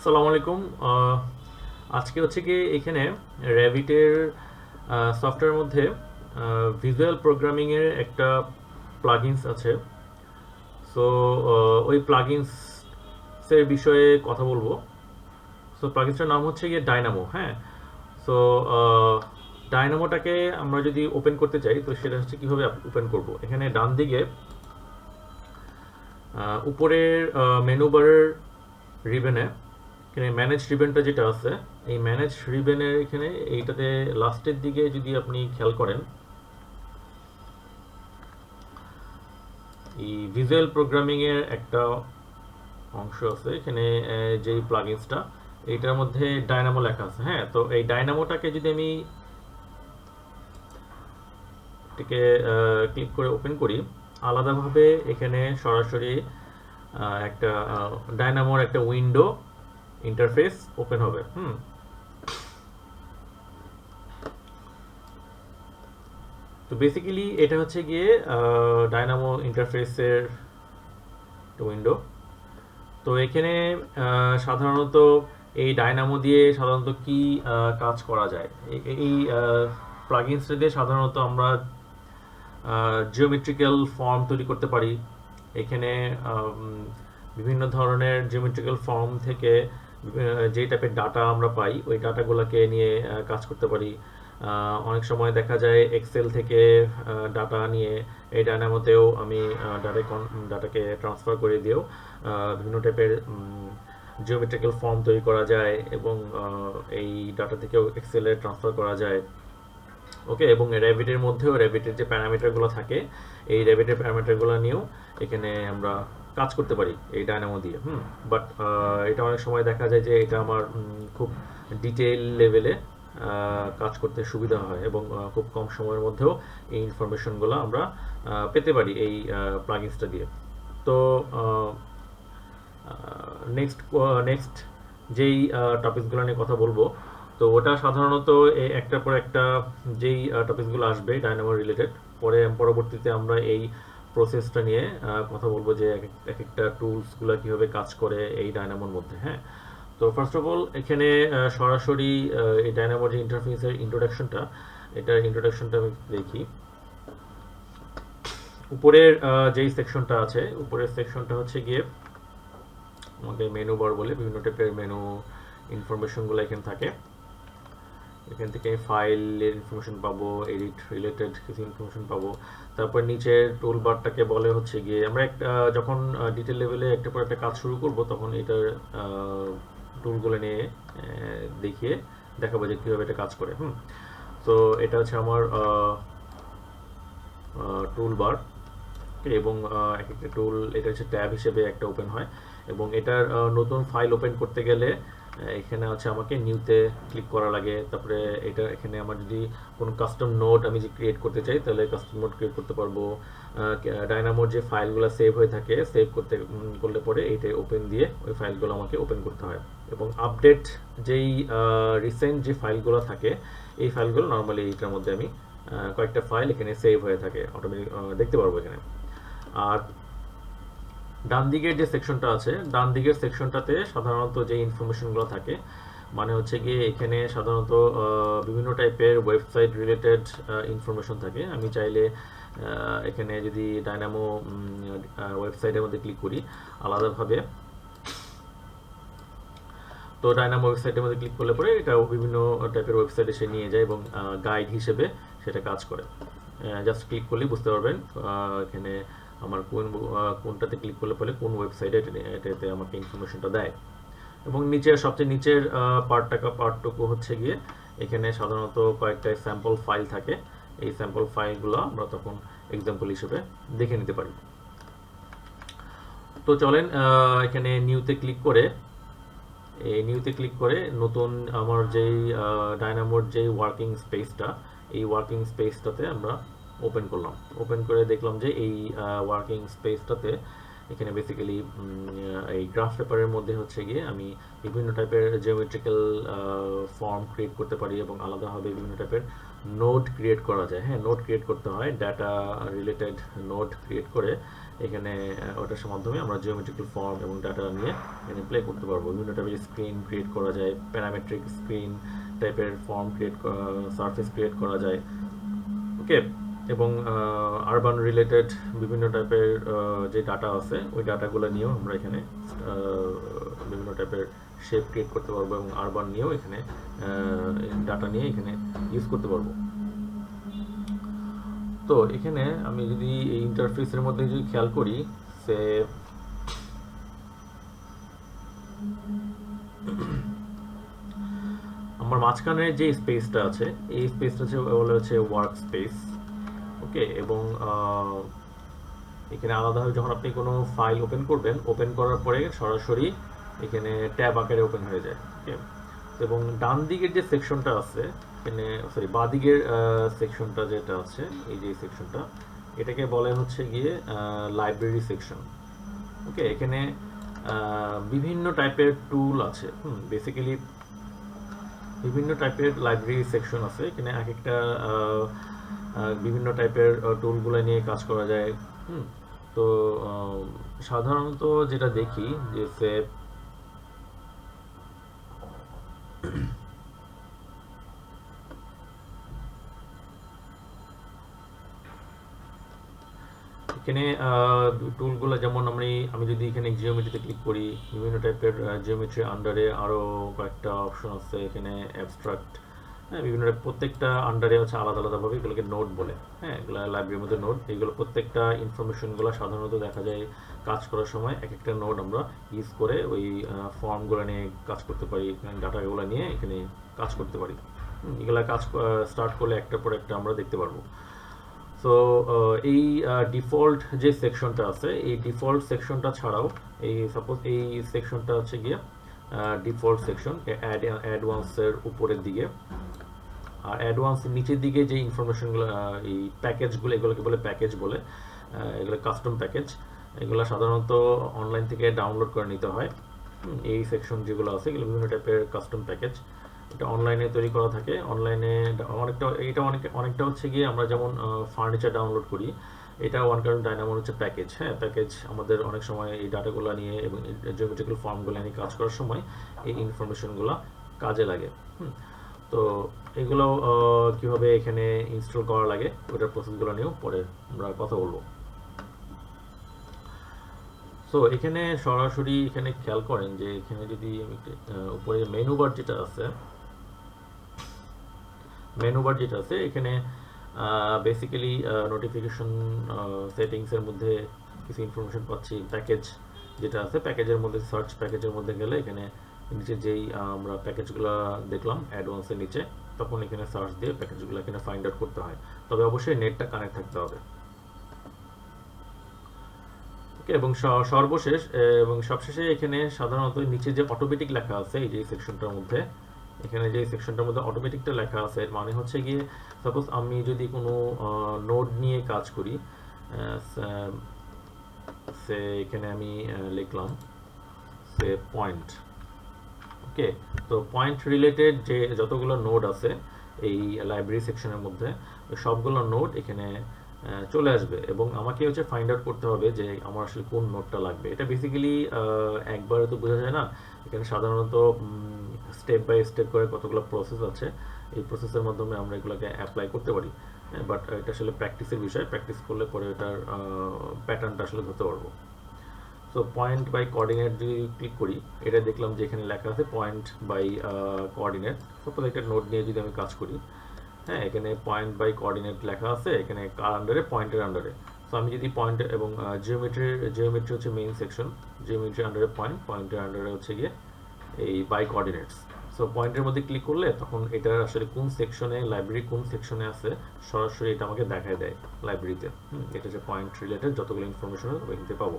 আসসালামু আলাইকুম। আজকে হচ্ছে কি এখানে র্যাভিটের সফটওয়্যারের মধ্যে ভিজুয়াল প্রোগ্রামিং এর একটা প্লাগইনস আছে। সো ওই প্লাগইনস এর বিষয়ে কথা বলবো। সো প্লাগইনসটার নাম হচ্ছে গিয়ে ডাইনামো। হ্যাঁ, সো ডাইনামোটাকে আমরা যদি ওপেন করতে চাই তো সেটা হচ্ছে কিভাবে ওপেন করব। এখানে ডান দিকে উপরের মেনু বারের রিবেনে এখানে ম্যানেজ রিবেনটা যেটা আছে, এই ম্যানেজ রিবেনের এখানে এইটাতে লাস্টের দিকে যদি আপনি খেয়াল করেন, এই ভিজুয়াল প্রোগ্রামিং এর একটা অংশ আছে এখানে, যেই প্লাগইনসটা এইটার মধ্যে ডাইনামো লেখা আছে। হ্যাঁ, তো এই ডাইনামোটাকে যদি আমি এটাকে ক্লিক করে ওপেন করি, আলাদাভাবে এখানে সরাসরি একটা ডাইনামোর একটা উইন্ডো ইন্টারফেস ওপেন হবে। তো বেসিক্যালি এটা হচ্ছে গিয়ে ডাইনামো ইন্টারফেসের উইন্ডো। তো এখানে সাধারণত এই ডাইনামো দিয়ে সাধারণত কি কাজ করা যায়, এই প্লাগইনসটা দিয়ে সাধারণত আমরা জিওমেট্রিক্যাল ফর্ম তৈরি করতে পারি। এখানে বিভিন্ন ধরনের জিওমেট্রিক্যাল ফর্ম থেকে যে টাইপের ডাটা আমরা পাই ওই ডাটাগুলোকে নিয়ে কাজ করতে পারি। অনেক সময় দেখা যায় এক্সেল থেকে ডাটা নিয়ে এই ডায়নামোতেও আমি ডাটাকে ট্রান্সফার করে দিয়েও বিভিন্ন টাইপের জিওমেট্রিক্যাল ফর্ম তৈরি করা যায় এবং এই ডাটা থেকেও এক্সেলে ট্রান্সফার করা যায়। ওকে, এবং র্যাভিটের মধ্যেও র্যাভিটের যে প্যারামিটারগুলো থাকে এই র্যাভিটের প্যারামিটারগুলো নিয়েও এখানে আমরা কাজ করতে পারি এই ডায়নামো দিয়ে। বাট এটা অনেক সময় দেখা যায় যে এটা আমার খুব ডিটেইল লেভেলে কাজ করতে সুবিধা হয় এবং খুব কম সময়ের মধ্যেও এই ইনফরমেশনগুলো আমরা পেতে পারি এই প্লাগইনসটা দিয়ে। তো নেক্সট যেই টপিকসগুলো নিয়ে কথা বলবো, তো ওটা সাধারণত একটার পর একটা যেই টপিকসগুলো আসবে ডায়নামো রিলেটেড, পরবর্তীতে আমরা এই প্রসেসটা নিয়ে কথা বলবো যে এক একটা টুলসগুলো কীভাবে কাজ করে এই ডায়নামোর মধ্যে। হ্যাঁ, তো ফার্স্ট অফ অল এখানে সরাসরি এই ডায়নামোর যে ইন্টারফেসের ইন্ট্রোডাকশনটা আমি দেখি। উপরের যেই সেকশনটা আছে, উপরের সেকশনটা হচ্ছে গিয়ে আমাকে মেনু বার বলে, বিভিন্ন টাইপের মেনু ইনফরমেশনগুলো এখানে থাকে। এখান থেকে ফাইলের ইনফরমেশন পাবো, এডিট রিলেটেড কিছু ইনফরমেশন পাবো। তারপর নিচের টুল বারটাকে বলে হচ্ছে গিয়ে আমরা যখন ডিটেল লেভেলে একটা পর একটা কাজ শুরু করব তখন এটার টুলগুলো নিয়ে দেখিয়ে দেখাবো যে কীভাবে এটা কাজ করে। তো এটা হচ্ছে আমার টুল বার এবং এক একটা টুল এটা হচ্ছে ট্যাব হিসেবে একটা ওপেন হয় এবং এটার নতুন ফাইল ওপেন করতে গেলে এখানে হচ্ছে আমাকে নিউতে ক্লিক করা লাগে। তারপরে এটা এখানে আমার যদি কোনো কাস্টম নোট আমি যে ক্রিয়েট করতে চাই তাহলে কাস্টম নোট ক্রিয়েট করতে পারবো। ডায়নামোর যে ফাইলগুলো সেভ হয়ে থাকে, সেভ করলে পরে এইটা ওপেন দিয়ে ওই ফাইলগুলো আমাকে ওপেন করতে হয় এবং আপডেট যেই রিসেন্ট যে ফাইলগুলো থাকে এই ফাইলগুলো নর্মালি এইটার মধ্যে আমি কয়েকটা ফাইল এখানে সেভ হয়ে থাকে অটোমেটিক দেখতে পারবো এখানে। আর ডান দিকের যে সেকশনটা আছে, ডান দিকের সেকশনটাতে সাধারণত যে ইনফরমেশনগুলো থাকে মানে হচ্ছে গিয়ে এখানে সাধারণত বিভিন্ন টাইপের ওয়েবসাইট রিলেটেড ইনফরমেশন থাকে। আমি চাইলে এখানে যদি ডায়নামো ওয়েবসাইটের মধ্যে ক্লিক করি আলাদাভাবে, তো ডায়নামো ওয়েবসাইটের মধ্যে ক্লিক করলে পরে এটা বিভিন্ন টাইপের ওয়েবসাইটে সে নিয়ে যায় এবং গাইড হিসেবে সেটা কাজ করে। জাস্ট ক্লিক করলেই বুঝতে পারবেন এখানে আমার কোনটাতে ক্লিক করলে পরে কোন ওয়েবসাইটে এটাতে আমাকে ইনফরমেশনটা দেয়। এবং সবচেয়ে নিচের পার্টটুকু হচ্ছে গিয়ে এখানে সাধারণত কয়েকটা স্যাম্পল ফাইল থাকে। এই স্যাম্পল ফাইলগুলো আমরা তখন এক্সাম্পল হিসেবে দেখে নিতে পারি। তো চলেন এখানে নিউতে ক্লিক করে নতুন আমার যেই ডায়নামোর যেই ওয়ার্কিং স্পেসটা, এই ওয়ার্কিং স্পেসটাতে আমরা ওপেন করলাম। ওপেন করে দেখলাম যে এই ওয়ার্কিং স্পেসটাতে এখানে বেসিক্যালি এই গ্রাফ পেপারের মধ্যে হচ্ছে গিয়ে আমি বিভিন্ন টাইপের জিওমেট্রিক্যাল ফর্ম ক্রিয়েট করতে পারি এবং আলাদাভাবে বিভিন্ন টাইপের নোড ক্রিয়েট করা যায়। হ্যাঁ, নোড ক্রিয়েট করতে হয়, ডাটা রিলেটেড নোড ক্রিয়েট করে এখানে ওটার মাধ্যমে আমরা জিওমেট্রিক্যাল ফর্ম এবং ডাটা নিয়ে এখানে প্লে করতে পারবো। বিভিন্ন টাইপের স্ক্রিন ক্রিয়েট করা যায়, প্যারামেট্রিক স্ক্রিন টাইপের ফর্ম ক্রিয়েট সারফেস ক্রিয়েট করা যায়। ওকে, এবং আরবান রিলেটেড বিভিন্ন টাইপের যে ডাটা আছে ওই ডাটাগুলো নিয়েও আমরা এখানে বিভিন্ন টাইপের শেপ ক্রিয়েট করতে পারবো এবং আরবান নিয়েও এখানে ডাটা নিয়ে এখানে ইউজ করতে পারবো। তো এখানে আমি যদি এই ইন্টারফেসের মধ্যে যদি খেয়াল করি, সে আমার মাঝখানে যে স্পেসটা আছে এই স্পেসটা বলা হচ্ছে ওয়ার্ক স্পেস। ওকে, এবং এখানে আলাদাভাবে যখন আপনি কোনো ফাইল ওপেন করবেন, ওপেন করার পরে সরাসরি এখানে ট্যাব আকারে ওপেন হয়ে যায়। ওকে, এবং ডান দিকের যে সেকশনটা আছে এখানে, সরি বাঁ দিকের সেকশনটা যেটা আছে, এই যে সেকশনটা, এটাকে বলে হচ্ছে গিয়ে লাইব্রেরি সেকশন। ওকে, এখানে বিভিন্ন টাইপের টুল আছে। বেসিক্যালি বিভিন্ন টাইপের লাইব্রেরি সেকশন আছে এখানে, এক একটা বিভিন্ন টাইপের টুলগুলো নিয়ে কাজ করা যায়। তো সাধারণত যেটা দেখি যে এখানে টুলগুলো যেমন আমি যদি এখানে জিওমেট্রিতে ক্লিক করি, বিভিন্ন টাইপের জিওমেট্রি আন্ডারে আরও কয়েকটা অপশন আছে এখানে, অ্যাবস্ট্রাক্ট, হ্যাঁ, বিভিন্ন প্রত্যেকটা আন্ডারে হচ্ছে আলাদা আলাদাভাবে এগুলোকে নোট বলে। হ্যাঁ, এগুলো লাইব্রেরির মধ্যে নোট, এইগুলো প্রত্যেকটা ইনফরমেশনগুলো সাধারণত দেখা যায় কাজ করার সময় এক একটা নোট আমরা ইউজ করে ওই ফর্মগুলো নিয়ে কাজ করতে পারি, ডাটাগুলো নিয়ে এখানে কাজ করতে পারি। এগুলো কাজ স্টার্ট করলে একটার পর একটা আমরা দেখতে পারবো। সো এই ডিফল্ট যে সেকশনটা আছে, এই ডিফল্ট সেকশনটা ছাড়াও এই সাপোজ এই সেকশনটা হচ্ছে গিয়ে ডিফল্ট সেকশন, অ্যাডভান্সের উপরের দিকে, আর অ্যাডভান্সের নিচের দিকে যে ইনফরমেশনগুলো, এই প্যাকেজগুলো, এগুলোকে বলে প্যাকেজ বলে, এগুলো কাস্টম প্যাকেজ। এগুলো সাধারণত অনলাইন থেকে ডাউনলোড করে নিতে হয়। এই সেকশন যেগুলো আছে এগুলো বিভিন্ন টাইপের কাস্টম প্যাকেজ, এটা অনলাইনে তৈরি করা থাকে। অনলাইনে অনেকটা হচ্ছে গিয়ে আমরা যেমন ফার্নিচার ডাউনলোড করি, এটা ওয়ান কারণ ডাইনামোর হচ্ছে প্যাকেজ। হ্যাঁ, প্যাকেজ আমাদের অনেক সময় এই ডাটাগুলো নিয়ে এবং জিওমেট্রিক্যাল ফর্মগুলো নিয়ে কাজ করার সময় এই ইনফরমেশনগুলো কাজে লাগে। তো এগুলো কিভাবে এখানে ইনস্টল করা লাগে ওটার প্রসেসগুলো নিয়েও পরে আমরা কথা বলবো। সো এখানে সরাসরি এখানে খেয়াল করেন যে এখানে যদি আমি উপরে মেনু বার যেটা আছে এখানে বেসিক্যালি নোটিফিকেশন সেটিংসের মধ্যে কিছু ইনফরমেশন পাচ্ছি। প্যাকেজ যেটা আছে, প্যাকেজের মধ্যে সার্চ প্যাকেজের মধ্যে গেলে এখানে নিচে যেই আমরা প্যাকেজগুলো দেখলাম অ্যাডভান্সের নিচে, তখন এখানে সার্চ দিয়ে প্যাকেজগুলো এখানে ফাইন্ড আউট করতে হয়, তবে অবশ্যই নেটটা কানেক্ট থাকতে হবে। ওকে, এবং সর্বশেষ এবং সবশেষে এখানে সাধারণত নিচে যে অটোমেটিক লেখা আছে এই যে সেকশনটার মধ্যে, এখানে যে সেকশনটার মধ্যে অটোমেটিকটা লেখা আছে, এর মানে হচ্ছে গিয়ে সাপোজ আমি যদি কোনো নোড নিয়ে কাজ করি, সে এখানে আমি লিখলাম সে পয়েন্ট। ওকে, তো পয়েন্ট রিলেটেড যে যতগুলো নোড আছে এই লাইব্রেরি সেকশনের মধ্যে, সবগুলো নোড এখানে চলে আসবে এবং আমাকে হচ্ছে ফাইন্ড আউট করতে হবে যে আমার আসলে কোন নোটটা লাগবে। এটা বেসিক্যালি একবারে তো বোঝা যায় না, এখানে সাধারণত স্টেপ বাই স্টেপ করে কতগুলো প্রসেস আছে, এই প্রসেসের মাধ্যমে আমরা এগুলোকে অ্যাপ্লাই করতে পারি। বাট এটা আসলে প্র্যাকটিসের বিষয়, প্র্যাকটিস করলে পরে এটার প্যাটার্নটা আসলে ধরতে পারবো। সো পয়েন্ট বাই কোঅর্ডিনেট যদি ক্লিক করি, এটা দেখলাম যে এখানে লেখা আছে পয়েন্ট বাই কোঅর্ডিনেট। সাপোজ একটা নোট নিয়ে যদি আমি কাজ করি, হ্যাঁ, এখানে পয়েন্ট বাই কোঅর্ডিনেট লেখা আছে, এখানে কার আন্ডারে, পয়েন্টের আন্ডারে। সো আমি যদি পয়েন্ট এবং জিওমেট্রি হচ্ছে মেইন সেকশন, জিওমেট্রি আন্ডারে পয়েন্টের আন্ডারে হচ্ছে গিয়ে এই বাই কোঅর্ডিনেটস। সো পয়েন্টের মধ্যে ক্লিক করলে তখন এটা আসলে কোন সেকশনে, লাইব্রেরি কোন সেকশনে আছে সরাসরি এটা আমাকে দেখায় দেয় লাইব্রেরিতে। এটা হচ্ছে পয়েন্ট রিলেটেড যতগুলো ইনফরমেশন এখান থেকে পাবো।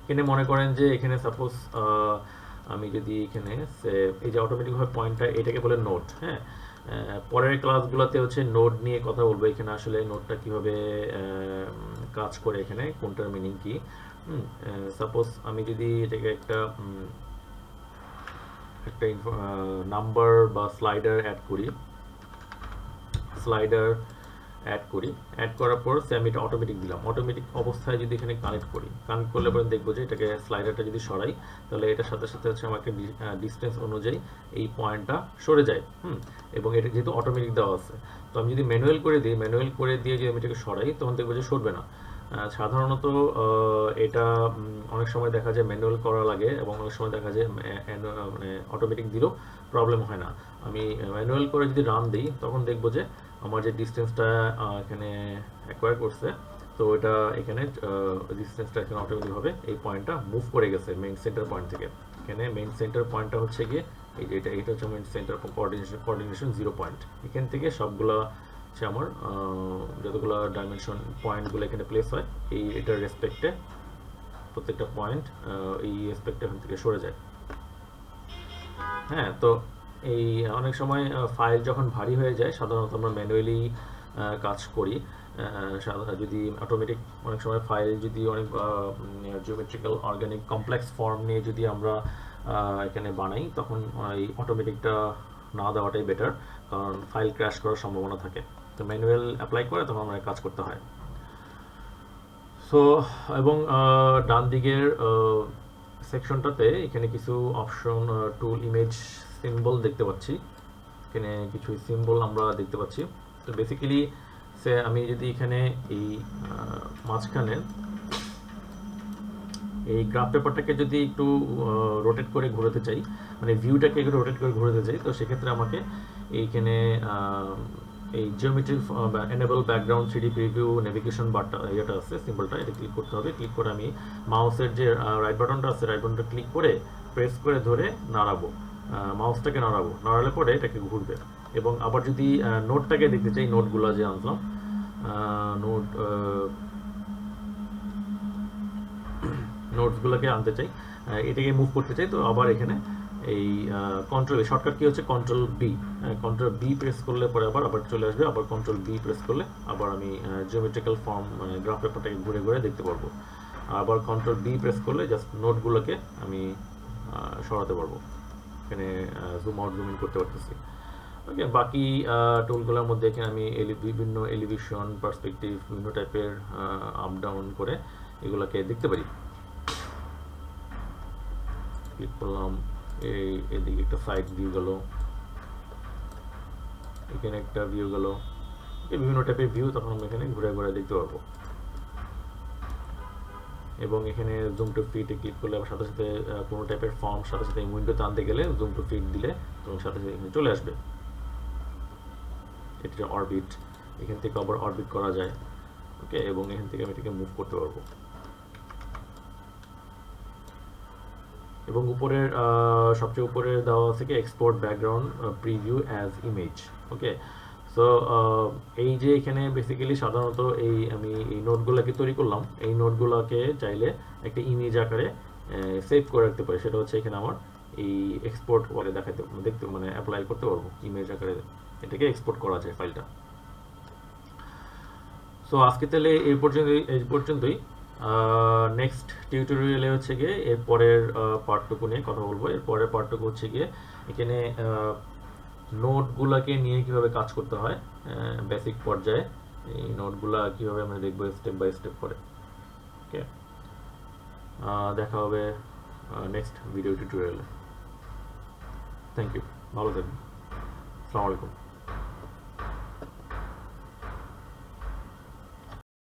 এখানে মনে করেন যে এখানে সাপোজ আমি যদি এখানে এই যে অটোমেটিকভাবে পয়েন্টটা, এটাকে বলে নোট। হ্যাঁ, পরের ক্লাসগুলোতে হচ্ছে নোড নিয়ে কথা বলবো, এখানে আসলে নোটটা কিভাবে কাজ করে, এখানে কোনটার মিনিং কি। সাপোজ আমি যদি এটাকে একটা একটা নাম্বার বা স্লাইডার অ্যাড করি অ্যাড করার পর সে আমি এটা অটোমেটিক দিলাম, অটোমেটিক অবস্থায় যদি এখানে কানেক্ট করলে পরে দেখবো যে এটাকে স্লাইডারটা যদি সরাই তাহলে এটার সাথে সাথে হচ্ছে আমাকে ডিস্টেন্স অনুযায়ী এই পয়েন্টটা সরে যায়। এবং এটা যেহেতু অটোমেটিক দেওয়া আছে, তো আমি যদি ম্যানুয়াল করে দিয়ে যদি আমি এটাকে সরাই তখন দেখবো যে সরবে না। সাধারণত এটা অনেক সময় দেখা যায় ম্যানুয়াল করা লাগে এবং অনেক সময় দেখা যায় মানে অটোমেটিক দিলেও প্রবলেম হয় না। আমি ম্যানুয়াল করে যদি রান দিই তখন দেখবো যে আমার যে ডিস্টেন্সটা এখানে অ্যাকোয়ার করছে, তো এটা এখানে ডিস্টেন্সটা এখানে অটোমেটিকভাবে এই পয়েন্টটা মুভ করে গেছে মেইন সেন্টার পয়েন্ট থেকে। এখানে মেইন সেন্টার পয়েন্টটা হচ্ছে গিয়ে এই যে এটা হচ্ছে মেইন সেন্টার কোঅর্ডিনেশন 0 পয়েন্ট। এখান থেকে সবগুলা হচ্ছে আমার যতগুলো ডাইমেনশন পয়েন্টগুলো এখানে প্লেস হয় এটার রেসপেক্টে প্রত্যেকটা পয়েন্ট এই রেসপেক্টে এখান থেকে সরে যায়। হ্যাঁ, তো এই অনেক সময় ফাইল যখন ভারী হয়ে যায় সাধারণত আমরা ম্যানুয়ালি কাজ করি। যদি অটোমেটিক অনেক সময় ফাইল যদি অনেক জিওমেট্রিক্যাল অর্গানিক কমপ্লেক্স ফর্ম নিয়ে যদি আমরা এখানে বানাই তখন এই অটোমেটিকটা না দেওয়াটাই বেটার, কারণ ফাইল ক্র্যাশ করার সম্ভাবনা থাকে। তো ম্যানুয়াল অ্যাপ্লাই করে তখন আমাদের কাজ করতে হয়। সো এবং ডান দিকের সেকশনটাতে এখানে কিছু অপশন টুল ইমেজ সিম্বল দেখতে পাচ্ছি, এখানে কিছু সিম্বল আমরা দেখতে পাচ্ছি। তো বেসিক্যালি আমি যদি এখানে এই মাঝখানে এই গ্রাফ পেপারটাকে যদি একটু রোটেট করে ঘোরাতে চাই, মানে ভিউটাকে একটু রোটেট করে ঘোরাতে চাই, তো সেক্ষেত্রে আমাকে এইখানে এই geometry enable background 3D preview navigation বারটা এটা আছে সিম্বলটা, এটা ক্লিক করতে হবে। ক্লিক করে আমি মাউসের যে রাইট বাটনটা আছে রাইট বাটনটা ক্লিক করে প্রেস করে ধরে নাড়াবো, মাউসটাকে নাড়ালে পরে এটাকে ঘুরবে। এবং আবার যদি নোটটাকে দেখতে চাই, নোটগুলো যে আনলাম নোটসগুলোকে আনতে চাই, এটাকে মুভ করতে চাই, তো আবার এখানে এই কন্ট্রোল শর্টকাট কি হচ্ছে কন্ট্রোল বি প্রেস করলে পরে আবার চলে আসবে, আবার কন্ট্রোল বি প্রেস করলে আবার আমি জিওমেট্রিক্যাল ফর্ম মানে গ্রাফ পেপারটাকে ঘুরে ঘুরে দেখতে পারবো। আবার কন্ট্রোল বি প্রেস করলে জাস্ট নোটগুলোকে আমি সরাতে পারবো, এখানে জুম আউট জুম ইন করতে পারতেছি। ওকে, বাকি টুলগুলোর মধ্যে এখানে আমি বিভিন্ন এলিভেশন পার্সপেক্টিভ বিভিন্ন টাইপের আপ ডাউন করে এগুলোকে দেখতে পারি। ক্লিক করলাম, এদিকে একটা সাইড ভিউ গেল, এখানে একটা ভিউ গেল, বিভিন্ন টাইপের ভিউ তখন আমরা এখানে ঘুরে ঘুরে দেখতে পারবো। এবং এখানে জুম টু ফিট ক্লিক করলে আবার সাথে সাথে কোনো টাইপের ফর্ম সাথে সাথে উইন্ডোতে আনতে গেলে জুম টু ফিট দিলে এবং সাথে সাথে এখানে চলে আসবে। এটা অরবিট, এখান থেকে আবার অরবিট করা যায়। ওকে, এবং এখান থেকে আমি এটাকে মুভ করতে পারবো। এবং উপরের সবচেয়ে উপরে দেওয়া আছে কি export background preview as image. Okay, so এই যে এখানে বেসিক্যালি সাধারণত আমি এই নোটগুলোকে তৈরি করলাম, এই নোটগুলোকে চাইলে একটা ইমেজ আকারে সেভ করে রাখতে পারি, সেটা হচ্ছে এখানে আমার এই এক্সপোর্ট বলে দেখতে মানে অ্যাপ্লাই করতে পারবো ইমেজ আকারে, এটাকে এক্সপোর্ট করা যায় ফাইলটা। সো আজকে তাহলে এই পর্যন্তই। নেক্সট টিউটোরিয়ালে হচ্ছে গিয়ে এর পরের পার্টটুকু নিয়ে কথা বলবো। এর পরের পার্টটুকু হচ্ছে গিয়ে এখানে নোটগুলোকে নিয়ে কিভাবে কাজ করতে হয় বেসিক পর্যায়ে, এই নোটগুলা কিভাবে আমরা দেখবো স্টেপ বাই স্টেপ করে। ওকে, দেখা হবে নেক্সট ভিডিও টিউটোরিয়ালে। থ্যাংক ইউ, ভালো থাকবেন, আসসালামু আলাইকুম।